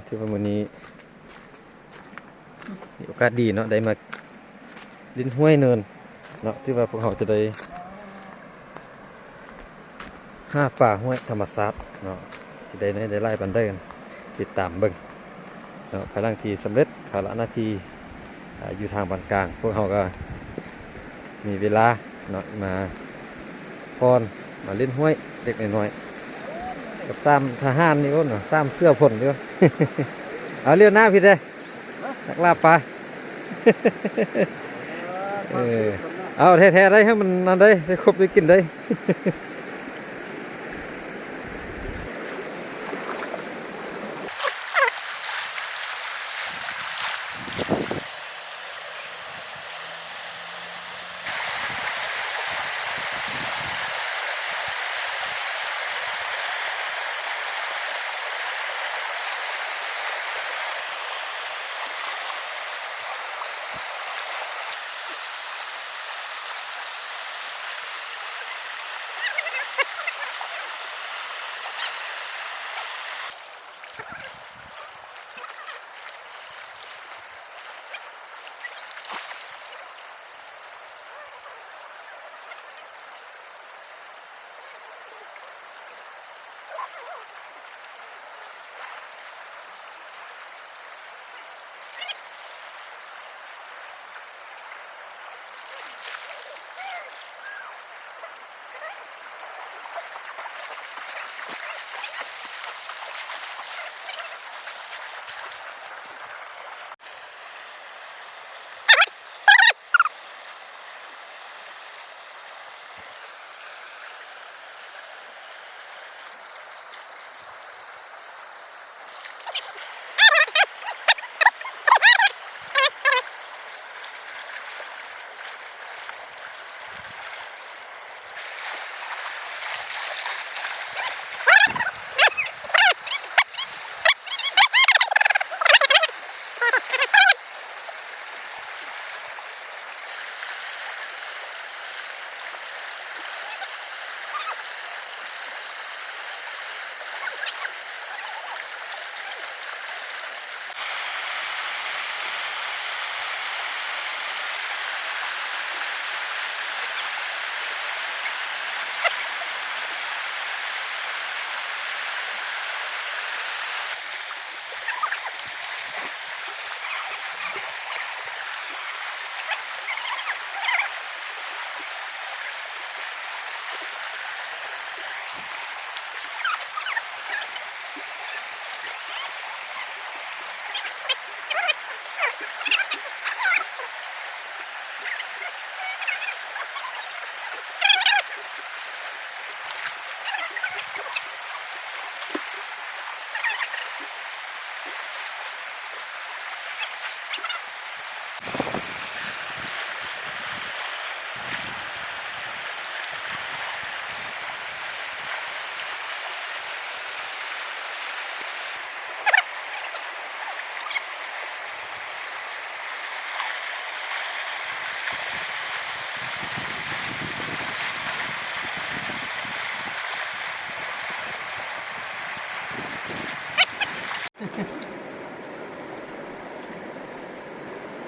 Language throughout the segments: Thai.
ที่วันนี้มีโอกาสดีเนาะได้มาดินห้วยเนินเนาะที่ว่าพวกเขาจะได้ห้าป่าห้วยธรรมศาสตร์เนาะสิได้ไล่บันไดกันติดตามเบิ่งเนาะภายหลังที่สำเร็จภาระหน้าที่อยู่ทางบ้านกลางพวกเขาก็มีเวลาเนาะมาพรมาเล่นห้วยเด็กน้อยๆกับซ้ำทหารนี่ก็เนาะซ้ำเสื้อผลด้วย เอาเรียวหน้าพี่เด้นักลาปลา เออเอาแท้ๆได้ให้มันนั่นได้ครบได้กินได้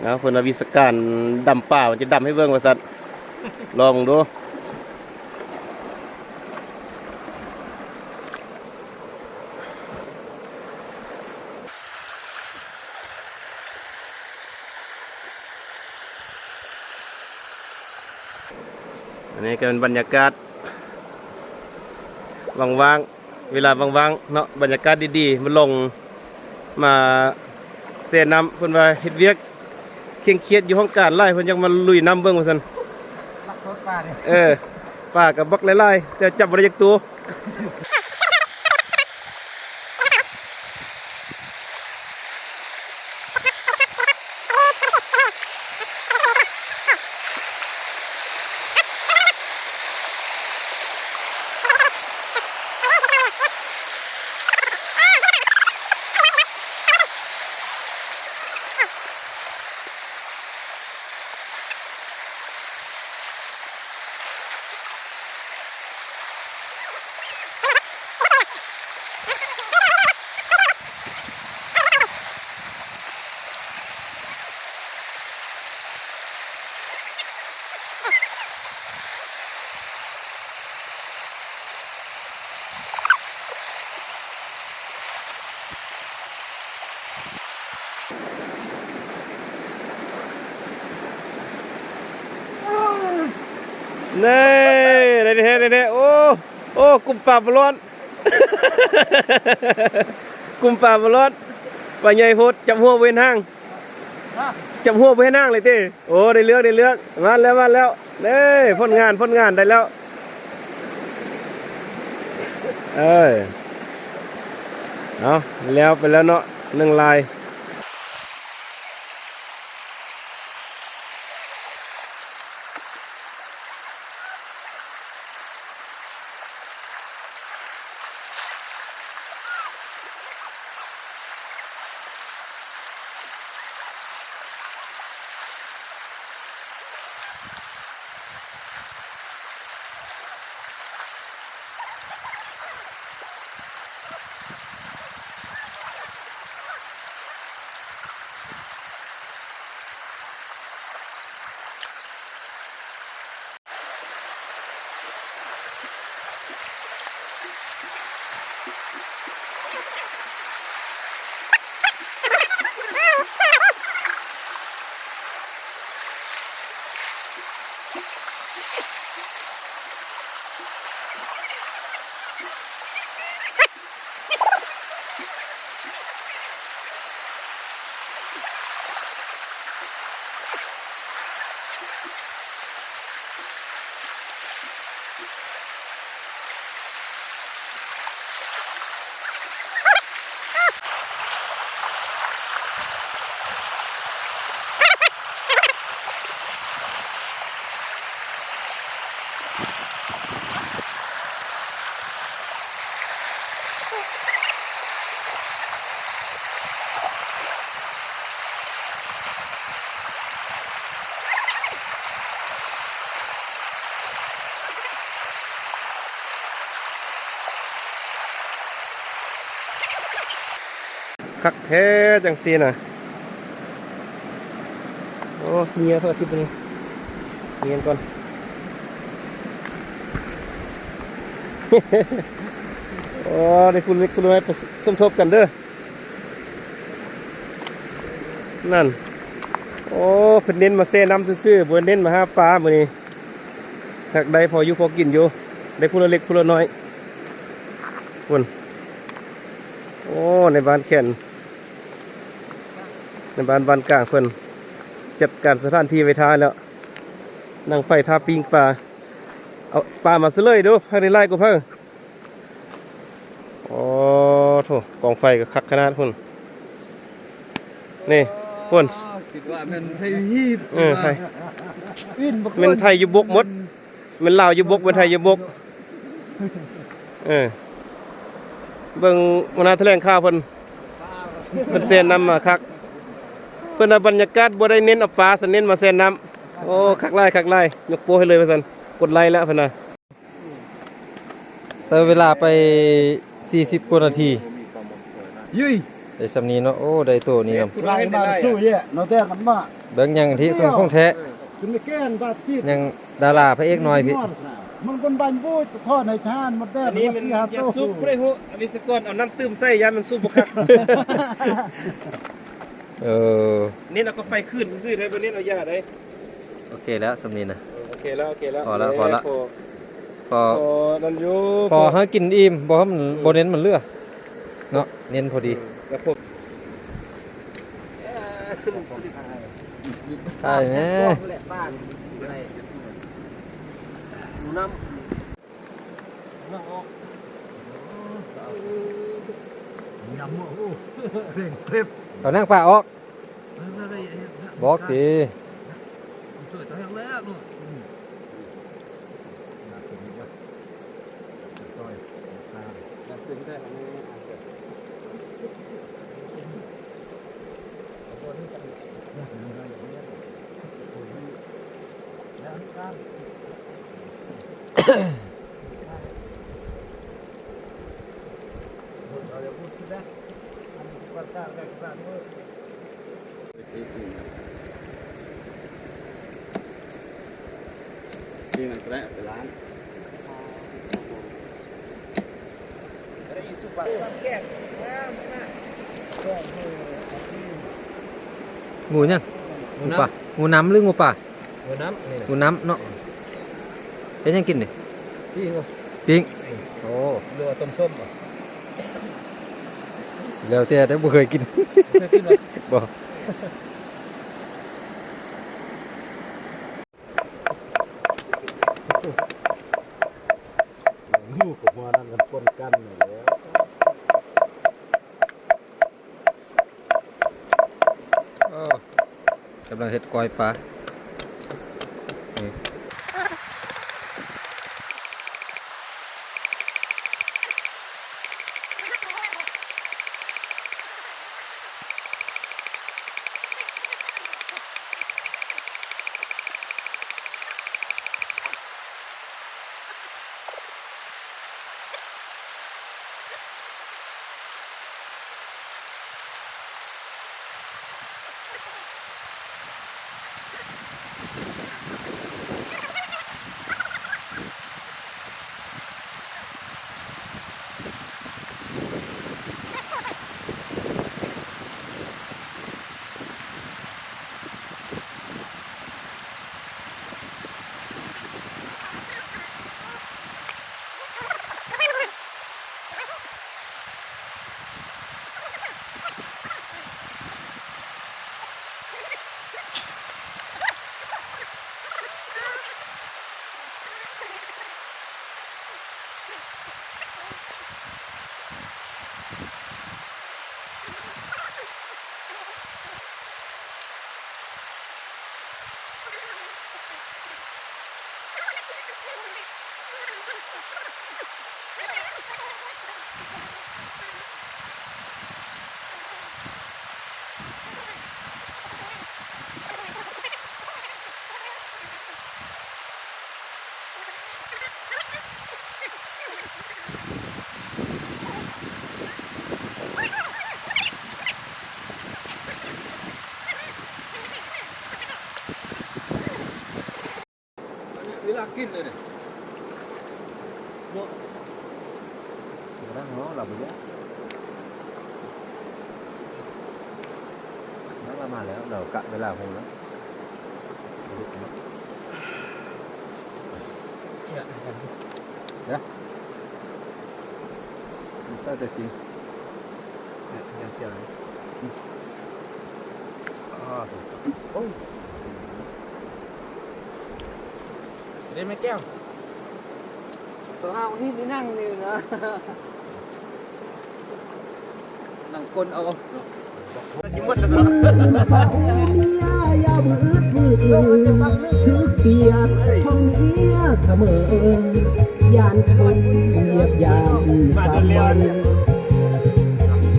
นะเพิ่นว่าวิศการดำป่ามันจะดำให้เบิ่งว่าซั่นลองดูอันนี้ก็เป็นบรรยากาศว่างๆเวลาว่างๆเนาะบรรยากาศดีๆมันลงมาเสน้ำเพิ่นว่าเฮ็ดเวียกเคร่งเครียดอยู่ห้องการไล่เพิ่นยังมาลุยน้ำเบิ่งว่าซั่นรักรถปลาเนี่ย ป้ากับบักหลายๆแต่จับบ่ได้จักตัว นี่ได้โอ้กลุ่มปลาบอลอน กลุ่มปลาบอลอนปลาใหญ่โพดจับหัวเว้นห้างจับหัวเว้นห้างเลยติโอ้ได้เลือกมาแล้วนี่ผลงานได้แล้วเอาแล้วไปแล้วเนาะ1 ลายคักแท้จังซี่น่ะโอ้เงียเพิ่นที่นี่เงียก่อน โอ้ได้คุณเล็กคุณน้อยสมทบกันเด้อนั่นโอ้เพิ่นเน้นมาเซน้ำซื่อๆบ่เน้นมาหาปลามื้อนี้หากได้พออยู่พอกินอยู่ได้ผู้ละเล็กผู้ละน้อยพุ่นโอ้ในบ้านแขนในบ้านกลางเพิ่นจัดการสถานที่ไว้ท้ายแล้วนั่งไฟท่าปิ้งปลาเอาปลามาซะเลยดูภายในไร่กูเพิ่งโอ้โถกองไฟก็คักขนาดพุ่นนี่พุ่น คิดว่ามันไทยฮีบ ไทยมันไทยอยู่บกหมดมันลาวอยู่บกมันไทยอยู่บกเบิ่งมนาแถลงข่าวเพิ่นเซ็นนำมาคักเพิ่นบรรยากาศบ่ได้เน้นเอาปลาเน้นมาเซ็นน้ำโอ้คักไล่ยกโป้ให้เลยว่าซั่นกดไลค์แล้วเพิ่นน่ะ ใช้เวลาไป40กว่านาที ยุ้ย ได้สำนี้เนาะโอ้ได้ตัวนี้ครับ ใส่มาสู้เยอะเราแต่มันมา เบิ่งยังที่ของแท้ คุณไม่แก้งตาที่ ยังดาราพระเอกน้อยพี่ มันคนบันบูจะทอดในชานมันแต่ อันนี้มันอย่าซุปบ่ได้ฮู้อันนี้สกอนเอาน้ำตื้มใส่ยามันซุปบ่คัก เน้นเอาก็ไฟขึ้นซื่อๆได้บ่เน้นเอายาได้ โอเคแล้วสำนี้นะ โอเคแล้วพอละพอ นั่นอยู่ พอให้กินอิ่มบ่ให้มันบ่เน้นมันเลือเนาะเน้นพอดี แล้วพวก ใช่แม่ น้ำ ยำโอ้เร่งเคล็บ เอานั่งป่าออกบอกที สวยตัวแรกลูก นี่มันแปะไปร้าน งูยังงูป่างูน้ำหรืองูป่า หัวน้ำนี่ งูน้ำเนาะ เป็นยังกินนี่ พี่เหรอ ปิ้งโอ้ เรือต้มส้มเหรอ แล้วแต่ได้บ่เคยกิน เคยกินเหรอ บ่ ลูกกับหัวนั่นกันปนกันเลยแล้ว กำลังเฮ็ดกอยปลานี่เวลากินเลยเนี่ย นั่งเนาะหลับไปแล้วนั่งมาแล้วเดี๋ยวกะเวลาคงแล้วมันใช่แต่จริง ยังเกี่ยวเลยได้ไหมแก้ว ตัวห้าวนี่นั่งนี่นะนั่งคนเอา จิ้มหมดแล้วก็ ยามืดถือเกียรติท่องเอียเสมอยานคนเหยียบยามสามวัน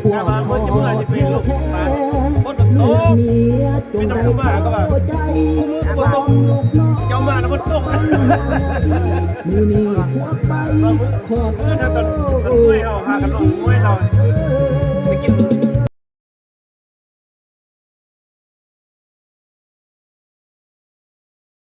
พวกพ่อแท้เลือดเมียจงได้เข้าใจต้มลูกน้อง เจ้ามาแล้วมันตก มือนี้หัวไปขอโทษ ช่วยเอาหากันลงมวยเรา